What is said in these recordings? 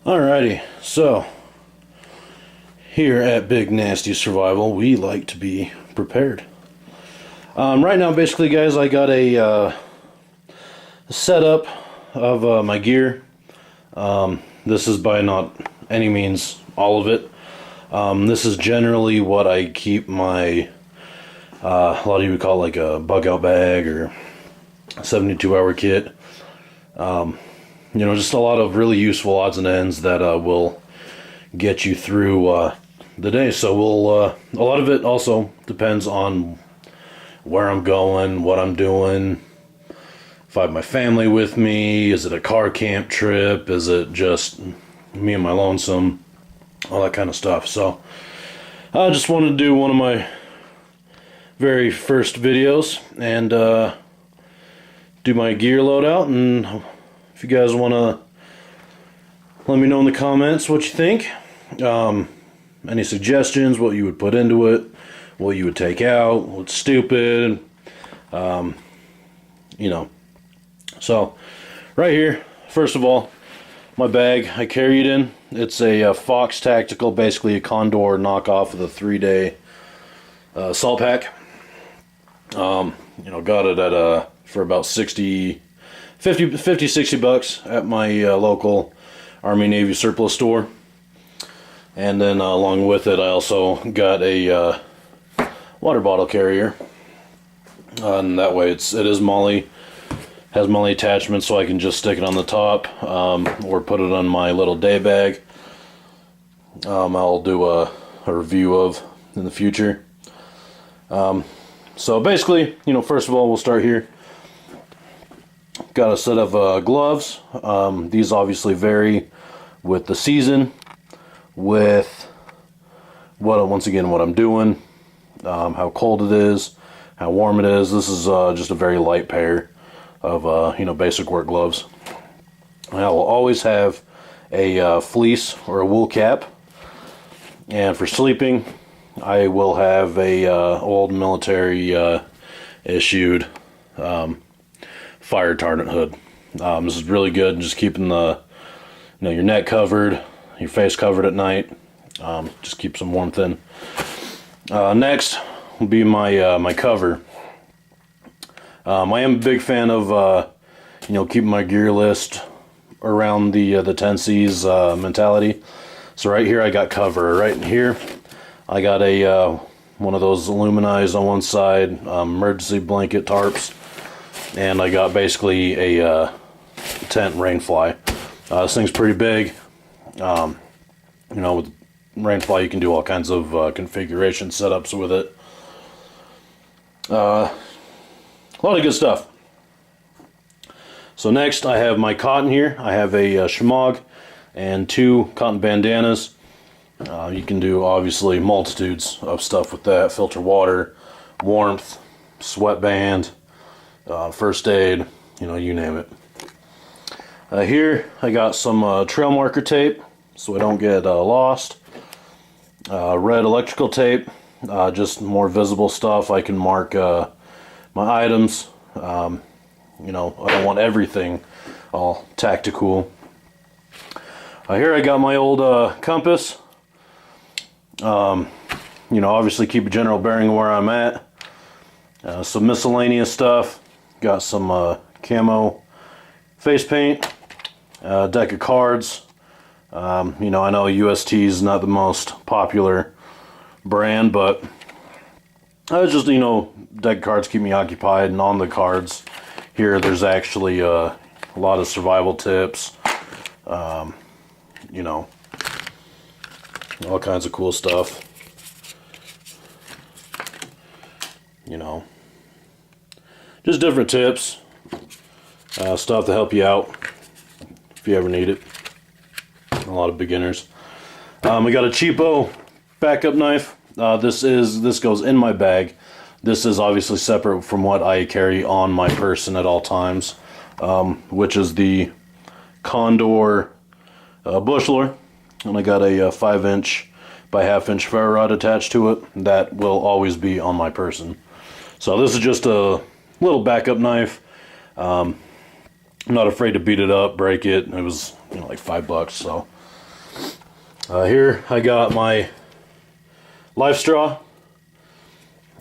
Alrighty, so here at Big Nasty Survival, we like to be prepared. Right now, basically, guys, I got a setup of my gear. This is by not any means all of it. This is generally what I keep my, a lot of you would call it like a bug out bag or 72-hour kit. You know, just a lot of really useful odds and ends that will get you through the day. So a lot of it also depends on where I'm going, what I'm doing, if I have my family with me, is it a car camp trip, is it just me and my lonesome, all that kind of stuff. So I just wanted to do one of my very first videos and do my gear loadout, and if you guys want to let me know in the comments what you think, any suggestions, what you would put into it, what you would take out, what's stupid, you know. So right here, first of all, my bag I carry it in, it's a Fox Tactical, basically a Condor knockoff of the 3-day salt pack. You know, got it at for about 50, 60 bucks at my local Army Navy surplus store. And then along with it, I also got a water bottle carrier, and that way it is MOLLE, has MOLLE attachments, so I can just stick it on the top or put it on my little day bag. I'll do a review of in the future. So basically, you know, first of all, we'll start here. Got a set of gloves. These obviously vary with the season, with once again what I'm doing, how cold it is, how warm it is. This is just a very light pair of you know, basic work gloves. I will always have a fleece or a wool cap, and for sleeping, I will have a old military issued fire retardant hood. This is really good in just keeping the, you know, your neck covered, your face covered at night. Just keep some warmth in. Next will be my my cover. I am a big fan of you know, keeping my gear list around the 10 C's mentality. So right here I got cover. Right in here I got a one of those aluminized on one side emergency blanket tarps. And I got basically a tent rainfly. This thing's pretty big. You know, with rainfly you can do all kinds of configuration setups with it. A lot of good stuff. So next I have my cotton here. I have a shemagh and 2 cotton bandanas. You can do obviously multitudes of stuff with that. Filter water, warmth, sweatband, first aid, you know, you name it. Here I got some trail marker tape so I don't get lost. Red electrical tape, just more visible stuff. I can mark my items. You know, I don't want everything all tactical. Here I got my old compass. You know, obviously keep a general bearing where I'm at. Some miscellaneous stuff. Got some camo face paint, deck of cards. You know, I know UST is not the most popular brand, but it's just, you know, deck of cards keep me occupied. And on the cards here, there's actually a lot of survival tips, you know, all kinds of cool stuff, you know. Just different tips, stuff to help you out if you ever need it. A lot of beginners. We got a cheapo backup knife. This goes in my bag. This is obviously separate from what I carry on my person at all times, which is the Condor bush lure, and I got a 5-inch by 1/2-inch ferro rod attached to it. That will always be on my person. So this is just a little backup knife. I'm not afraid to beat it up, break it. It was, you know, like $5, so Here I got my life straw.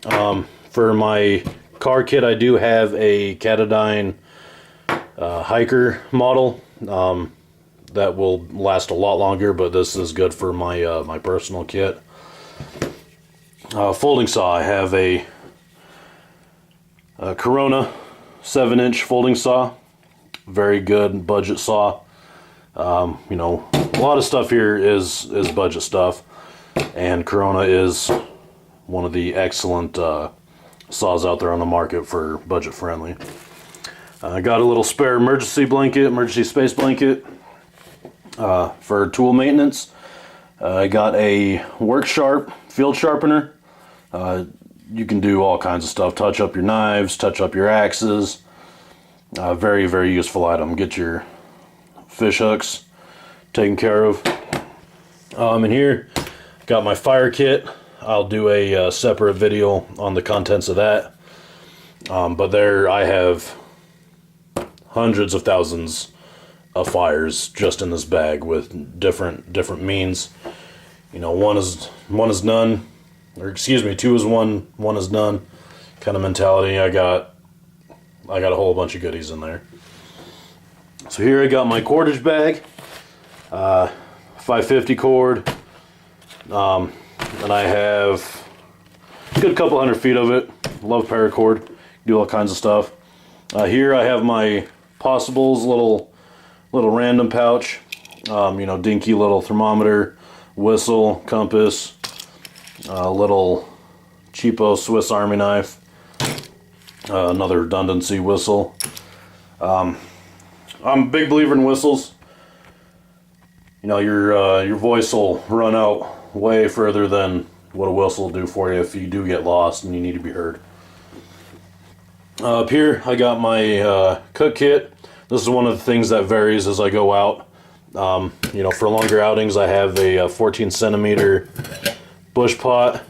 For my car kit, I do have a Catadine hiker model that will last a lot longer, but this is good for my my personal kit. Folding saw. I have a Corona 7-inch folding saw. Very good budget saw. You know, a lot of stuff here is budget stuff, and Corona is one of the excellent saws out there on the market for budget friendly. I got a little spare emergency space blanket for tool maintenance. I got a Work Sharp field sharpener. You can do all kinds of stuff, touch up your knives, touch up your axes. Very, very useful item. Get your fish hooks taken care of. And here, got my fire kit. I'll do a separate video on the contents of that. But there I have hundreds of thousands of fires just in this bag with different means. You know, one is none, or excuse me, two is one is none kind of mentality. I got a whole bunch of goodies in there. So here I got my cordage bag, 550 cord, and I have a good couple hundred feet of it. Love paracord, do all kinds of stuff. Here I have my Possibles little random pouch, you know, dinky little thermometer, whistle, compass, little cheapo Swiss Army knife, another redundancy whistle. I'm a big believer in whistles. You know, your voice will run out way further than what a whistle will do for you if you do get lost and you need to be heard. Up here I got my cook kit. This is one of the things that varies as I go out. You know, for longer outings I have a 14 centimeter bush pot.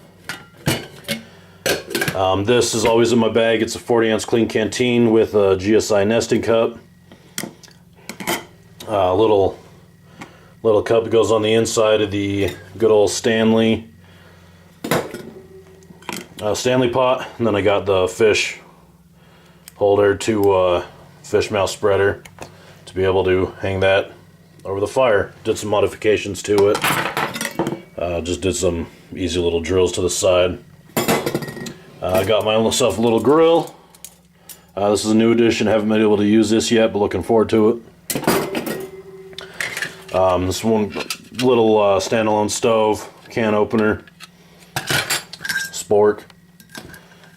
This is always in my bag. It's a 40-ounce clean canteen with a GSI nesting cup. Little cup that goes on the inside of the good old Stanley pot, and then I got the fish holder to fish mouth spreader to be able to hang that over the fire. Did some modifications to it. Just did some easy little drills to the side. I got myself a little grill. This is a new addition. Haven't been able to use this yet, but looking forward to it. This one little standalone stove, can opener, spork.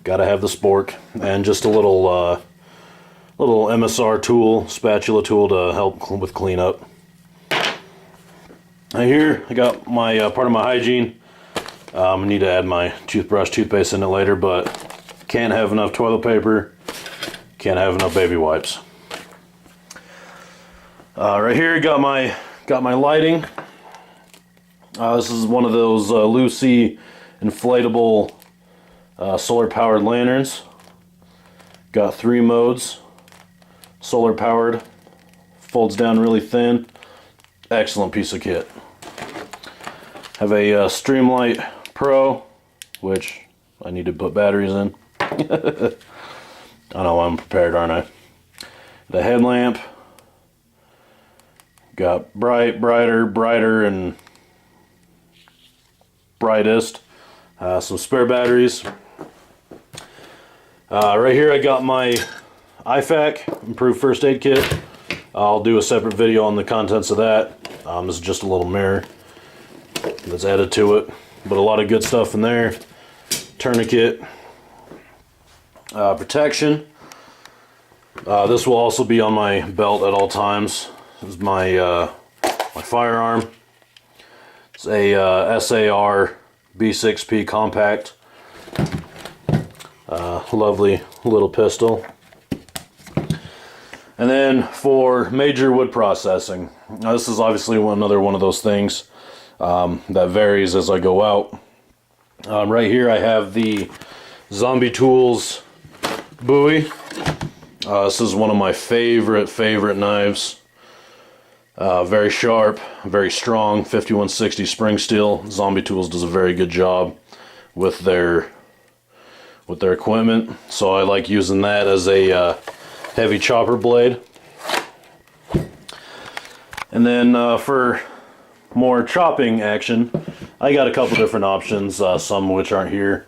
Gotta have the spork, and just a little MSR tool, spatula tool to help with cleanup. Here I got my part of my hygiene. I need to add my toothpaste in it later, but can't have enough toilet paper, can't have enough baby wipes. Right here I got my lighting. This is one of those Lucy inflatable solar powered lanterns. Got 3 modes. Solar powered, folds down really thin. Excellent piece of kit. Have a Streamlight Pro, which I need to put batteries in. I know I'm prepared, aren't I? The headlamp. Got brighter, and brightest. Some spare batteries. Right here I got my IFAK, Improved First Aid Kit. I'll do a separate video on the contents of that. This is just a little mirror that's added to it. But a lot of good stuff in there. Tourniquet. Protection. This will also be on my belt at all times. This is my firearm. It's a SAR B6P compact. Lovely little pistol. And then for major wood processing, now this is obviously another one of those things that varies as I go out. Right here I have the Zombie Tools Bowie. This is one of my favorite knives. Very sharp, very strong, 5160 spring steel. Zombie Tools does a very good job with their equipment, so I like using that as a heavy chopper blade. And then for more chopping action, I got a couple different options, some of which aren't here.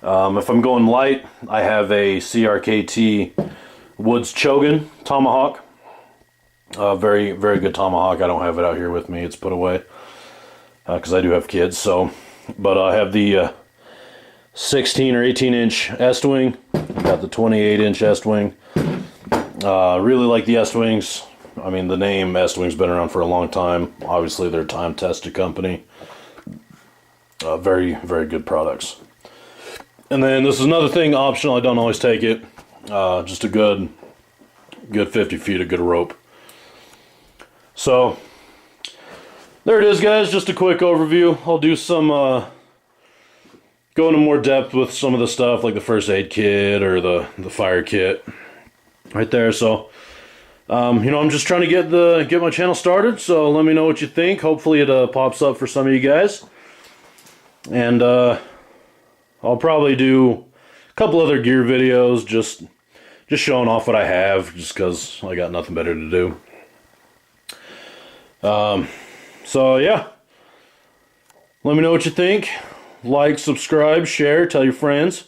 If I'm going light, I have a CRKT Woods Chogan tomahawk. Very, very good tomahawk. I don't have it out here with me. It's put away because I do have kids. So, but I have the 16 or 18 inch Est-wing. Got the 28 inch Est-wing. Really like the Est-wings. I mean, the name Est-wing's been around for a long time. Obviously, they're a time-tested company. Very, very good products. And then this is another thing, optional. I don't always take it. Just a good 50 feet of good rope. So, there it is, guys. Just a quick overview. I'll do some, go into more depth with some of the stuff, like the first aid kit or the fire kit. Right there, so... you know, I'm just trying to get my channel started, so let me know what you think. Hopefully it pops up for some of you guys. And I'll probably do a couple other gear videos, just showing off what I have, just because I got nothing better to do. So yeah, let me know what you think. Like, subscribe, share, tell your friends.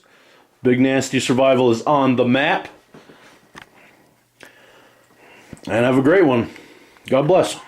Big Nasty Survival is on the map. And have a great one. God bless.